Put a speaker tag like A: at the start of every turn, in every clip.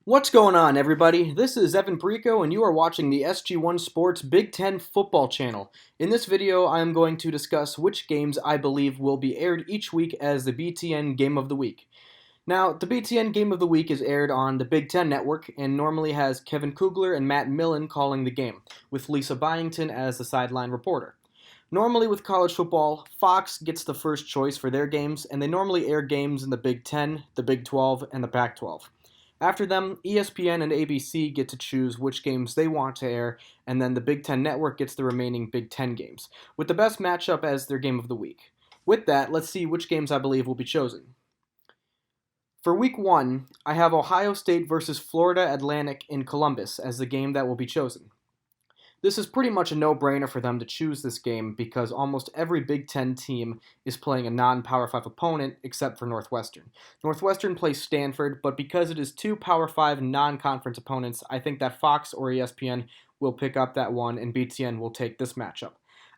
A: What's going on, everybody? This is Evan Perico, and you are watching the SG1 Sports Big Ten Football Channel. In this video, I am going to discuss which games I believe will be aired each week as the BTN Game of the Week. Now, the BTN Game of the Week is aired on the Big Ten Network and normally has Kevin Kugler and Matt Millen calling the game, with Lisa Byington as the sideline reporter. Normally, with college football, Fox gets the first choice for their games, and they normally air games in the Big Ten, the Big 12, and the Pac 12. After them, ESPN and ABC get to choose which games they want to air, and then the Big Ten Network gets the remaining Big Ten games, with the best matchup as their game of the week. With that, let's see which games I believe will be chosen. For week 1, I have Ohio State versus Florida Atlantic in Columbus as the game that will be chosen. This is pretty much a no-brainer for them to choose this game because almost every Big Ten team is playing a non-Power 5 opponent except for Northwestern. Northwestern plays Stanford, but because it is two Power 5 non-conference opponents, I think that Fox or ESPN will pick up that one and BTN will take this matchup.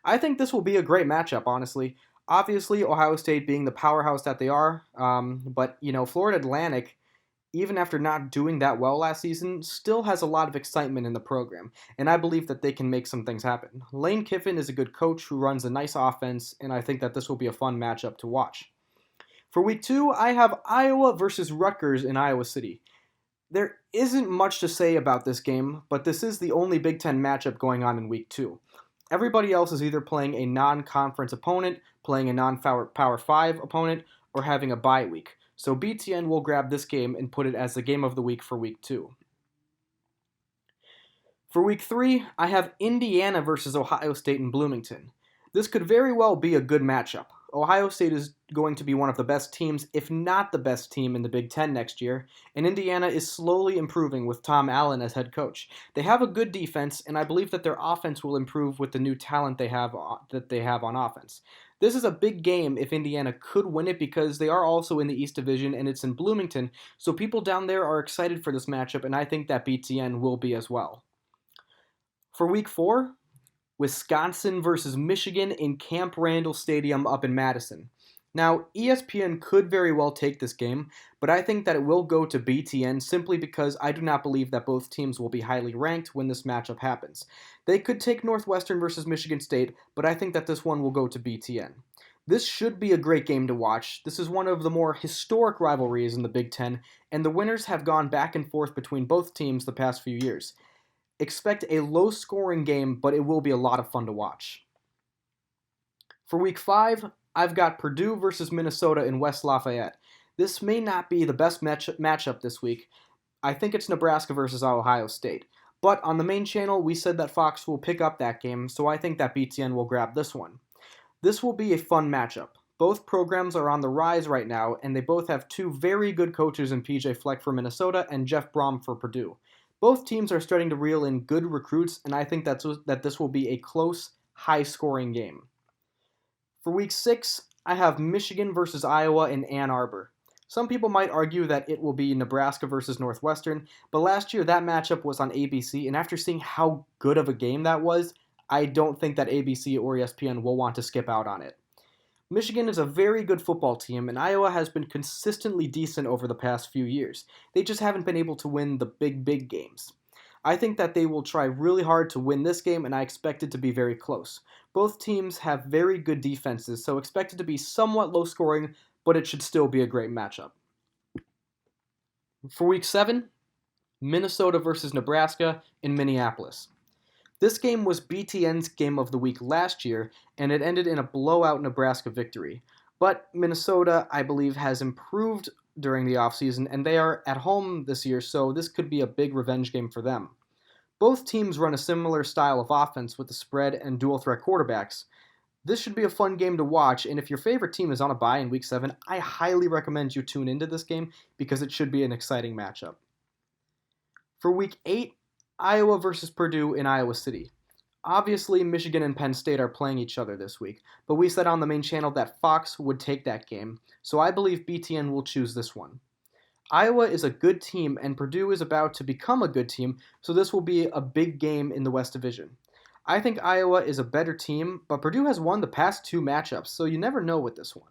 A: I think this will be a great matchup, honestly. Obviously, Ohio State being the powerhouse that they are, but Florida Atlantic, even after not doing that well last season, still has a lot of excitement in the program, and I believe that they can make some things happen. Lane Kiffin is a good coach who runs a nice offense, and I think that this will be a fun matchup to watch. For week 2, I have Iowa versus Rutgers in Iowa City. There isn't much to say about this game, but this is the only Big Ten matchup going on in week 2. Everybody else is either playing a non-conference opponent, playing a non-Power 5 opponent, or having a bye week. So BTN will grab this game and put it as the game of the week for week 2. For week 3, I have Indiana versus Ohio State in Bloomington. This could very well be a good matchup. Ohio State is going to be one of the best teams, if not the best team in the Big Ten next year, and Indiana is slowly improving with Tom Allen as head coach. They have a good defense, and I believe that their offense will improve with the new talent they have on offense. This is a big game if Indiana could win it because they are also in the East Division and it's in Bloomington, so people down there are excited for this matchup, and I think that BTN will be as well. For week 4, Wisconsin versus Michigan in Camp Randall Stadium up in Madison. Now, ESPN could very well take this game, but I think that it will go to BTN simply because I do not believe that both teams will be highly ranked when this matchup happens. They could take Northwestern versus Michigan State, but I think that this one will go to BTN. This should be a great game to watch. This is one of the more historic rivalries in the Big Ten, and the winners have gone back and forth between both teams the past few years. Expect a low-scoring game, but it will be a lot of fun to watch. For week 5, I've got Purdue versus Minnesota in West Lafayette. This may not be the best matchup this week. I think it's Nebraska versus Ohio State. But on the main channel, we said that Fox will pick up that game, so I think that BTN will grab this one. This will be a fun matchup. Both programs are on the rise right now, and they both have two very good coaches in PJ Fleck for Minnesota and Jeff Brom for Purdue. Both teams are starting to reel in good recruits, and I think that this will be a close, high-scoring game. For week 6, I have Michigan versus Iowa in Ann Arbor. Some people might argue that it will be Nebraska versus Northwestern, but last year that matchup was on ABC, and after seeing how good of a game that was, I don't think that ABC or ESPN will want to skip out on it. Michigan is a very good football team, and Iowa has been consistently decent over the past few years. They just haven't been able to win the big games. I think that they will try really hard to win this game, and I expect it to be very close. Both teams have very good defenses, so expect it to be somewhat low scoring, but it should still be a great matchup. For week 7, Minnesota versus Nebraska in Minneapolis. This game was BTN's game of the week last year, and it ended in a blowout Nebraska victory. But Minnesota, I believe, has improved during the offseason, and they are at home this year, so this could be a big revenge game for them. Both teams run a similar style of offense with the spread and dual threat quarterbacks. This should be a fun game to watch, and if your favorite team is on a bye in week 7, I highly recommend you tune into this game because it should be an exciting matchup. For week 8, Iowa versus Purdue in Iowa City. Obviously, Michigan and Penn State are playing each other this week, but we said on the main channel that Fox would take that game, so I believe BTN will choose this one. Iowa is a good team, and Purdue is about to become a good team, so this will be a big game in the West Division. I think Iowa is a better team, but Purdue has won the past 2 matchups, so you never know with this one.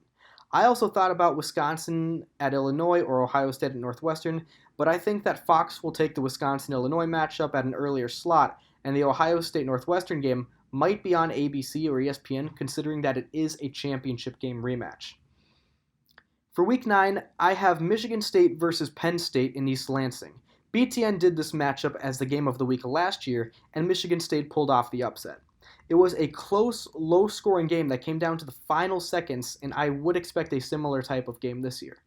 A: I also thought about Wisconsin at Illinois or Ohio State at Northwestern, but I think that Fox will take the Wisconsin-Illinois matchup at an earlier slot, and the Ohio State-Northwestern game might be on ABC or ESPN, considering that it is a championship game rematch. For Week 9, I have Michigan State versus Penn State in East Lansing. BTN did this matchup as the game of the week last year, and Michigan State pulled off the upset. It was a close, low-scoring game that came down to the final seconds, and I would expect a similar type of game this year.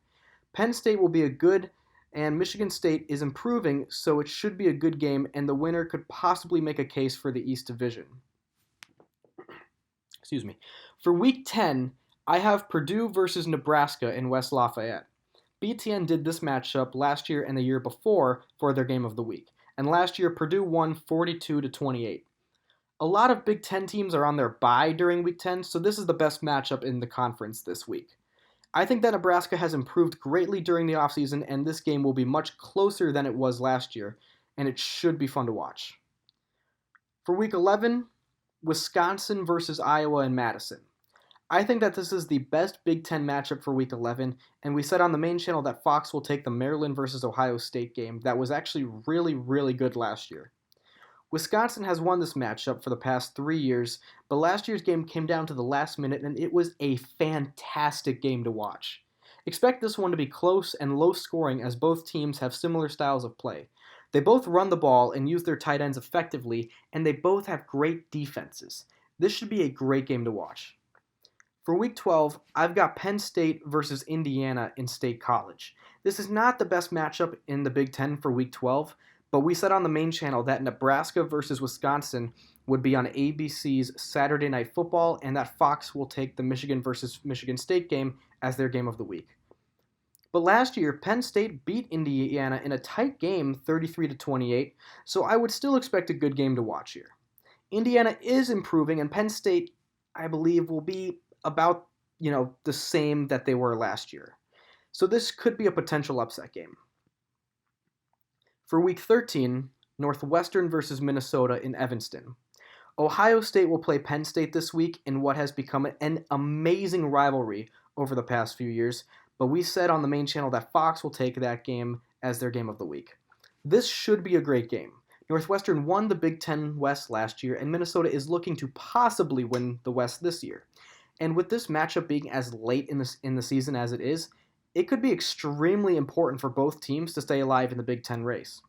A: Penn State will be a good, and Michigan State is improving, so it should be a good game, and the winner could possibly make a case for the East Division. Excuse me. For Week 10, I have Purdue versus Nebraska in West Lafayette. BTN did this matchup last year and the year before for their game of the week, and last year Purdue won 42-28. A lot of Big Ten teams are on their bye during Week 10, so this is the best matchup in the conference this week. I think that Nebraska has improved greatly during the offseason, and this game will be much closer than it was last year, and it should be fun to watch. For Week 11, Wisconsin versus Iowa in Madison. I think that this is the best Big Ten matchup for Week 11, and we said on the main channel that Fox will take the Maryland versus Ohio State game that was actually really, really good last year. Wisconsin has won this matchup for the past 3 years, but last year's game came down to the last minute, and it was a fantastic game to watch. Expect this one to be close and low scoring as both teams have similar styles of play. They both run the ball and use their tight ends effectively, and they both have great defenses. This should be a great game to watch. For Week 12, I've got Penn State versus Indiana in State College. This is not the best matchup in the Big Ten for Week 12, but we said on the main channel that Nebraska versus Wisconsin would be on ABC's Saturday Night Football, and that Fox will take the Michigan versus Michigan State game as their game of the week. But last year, Penn State beat Indiana in a tight game 33-28, so I would still expect a good game to watch here. Indiana is improving, and Penn State, I believe, will be about, the same that they were last year. So this could be a potential upset game. For Week 13, Northwestern versus Minnesota in Evanston. Ohio State will play Penn State this week in what has become an amazing rivalry over the past few years, but we said on the main channel that Fox will take that game as their game of the week. This should be a great game. Northwestern won the Big Ten West last year, and Minnesota is looking to possibly win the West this year. And with this matchup being as late in the season as it is, it could be extremely important for both teams to stay alive in the Big Ten race.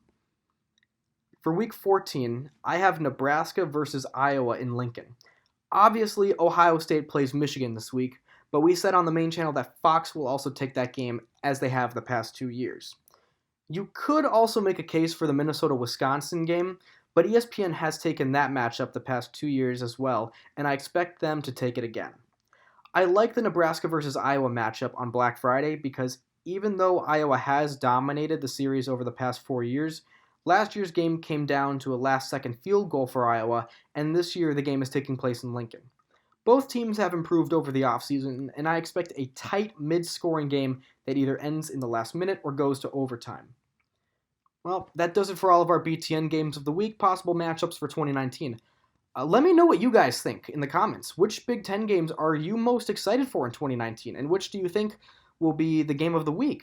A: For Week 14, I have Nebraska versus Iowa in Lincoln. Obviously, Ohio State plays Michigan this week, but we said on the main channel that Fox will also take that game as they have the past 2 years. You could also make a case for the Minnesota-Wisconsin game, but ESPN has taken that matchup the past 2 years as well, and I expect them to take it again. I like the Nebraska versus Iowa matchup on Black Friday because even though Iowa has dominated the series over the past 4 years, last year's game came down to a last-second field goal for Iowa, and this year the game is taking place in Lincoln. Both teams have improved over the offseason, and I expect a tight, mid-scoring game that either ends in the last minute or goes to overtime. Well, that does it for all of our BTN games of the week, possible matchups for 2019. Let me know what you guys think in the comments. Which Big Ten games are you most excited for in 2019, and which do you think will be the game of the week?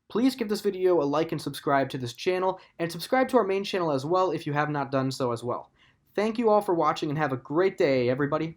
A: Please give this video a like and subscribe to this channel, and subscribe to our main channel as well if you have not done so as well. Thank you all for watching, and have a great day, everybody.